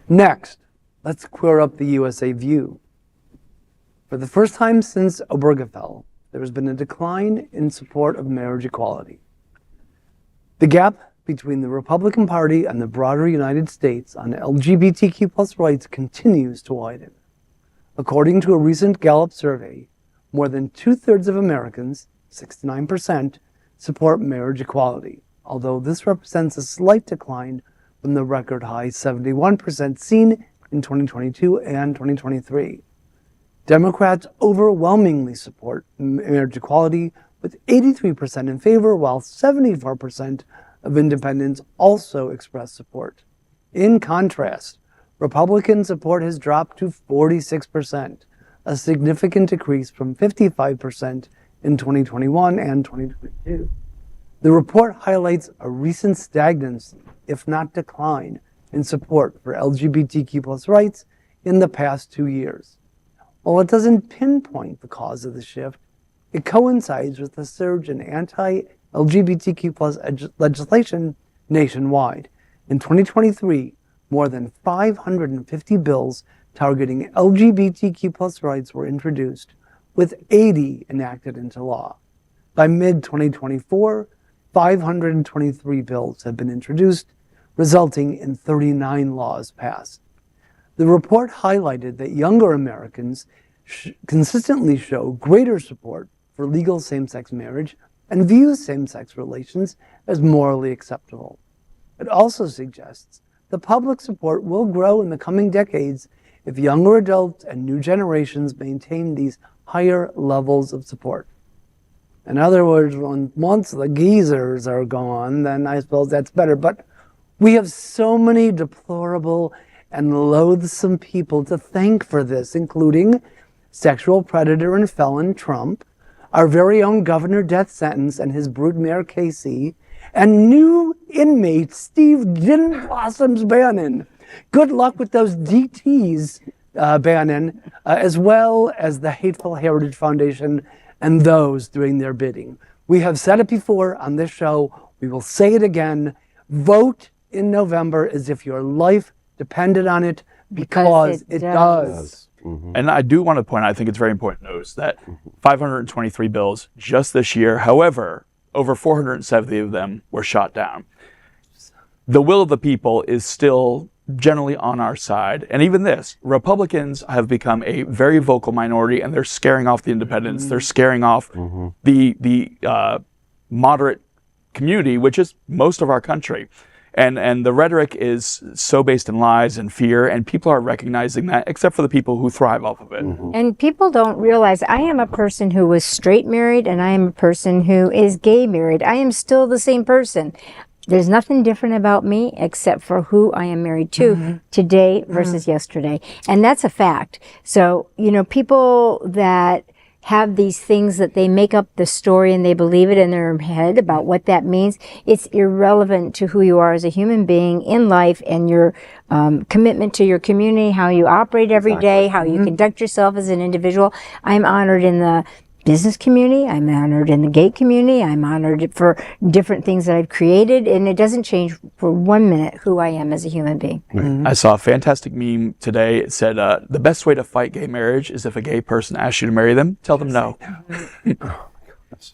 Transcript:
Next, let's queer up the USA view. For the first time since Obergefell, there has been a decline in support of marriage equality. The gap between the Republican Party and the broader United States on LGBTQ+ rights continues to widen. According to a recent Gallup survey, more than 2/3 of Americans, 69%, support marriage equality, although this represents a slight decline from the record high 71% seen in 2022 and 2023. Democrats overwhelmingly support marriage equality, with 83% in favor, while 74% of independents also express support. In contrast, Republican support has dropped to 46%, a significant decrease from 55% in 2021 and 2022. The report highlights a recent stagnancy, if not decline, in support for LGBTQ+ rights in the past 2 years. While it doesn't pinpoint the cause of the shift, it coincides with the surge in anti-LGBTQ+ legislation nationwide. In 2023, more than 550 bills targeting LGBTQ+ rights were introduced, with 80 enacted into law. By mid-2024, 523 bills have been introduced, resulting in 39 laws passed. The report highlighted that younger Americans consistently show greater support for legal same-sex marriage and views same-sex relations as morally acceptable. It also suggests the public support will grow in the coming decades if younger adults and new generations maintain these higher levels of support. In other words, once the geezers are gone, then I suppose that's better. But we have so many deplorable and loathsome people to thank for this, including sexual predator and felon Trump, our very own governor death sentence and his broodmare Casey, and new inmate Steve Gin Blossoms Bannon. Good luck with those DTs, Bannon, as well as the Hateful Heritage Foundation and those doing their bidding. We have said it before on this show. We will say it again. Vote in November as if your life depended on it, because it does. Mm-hmm. And I do want to point out, I think it's very important to notice that 523 bills just this year, however, over 470 of them were shot down. The will of the people is still generally on our side. And even this, Republicans have become a very vocal minority, and they're scaring off the independents. Mm-hmm. They're scaring off the moderate community, which is most of our country. And the rhetoric is so based in lies and fear, and people are recognizing that, except for the people who thrive off of it. Mm-hmm. And people don't realize I am a person who was straight married, and I am a person who is gay married. I am still the same person. There's nothing different about me except for who I am married to today versus yesterday. And that's a fact. So, you know, people that have these things that they make up the story and they believe it in their head about what that means, it's irrelevant to who you are as a human being in life and your commitment to your community, how you operate every day, how you conduct yourself as an individual. I'm honored in the business community, I'm honored in the gay community, I'm honored for different things that I've created, and it doesn't change for 1 minute who I am as a human being. Mm-hmm. I saw a fantastic meme today. It said, the best way to fight gay marriage is if a gay person asks you to marry them, tell them no.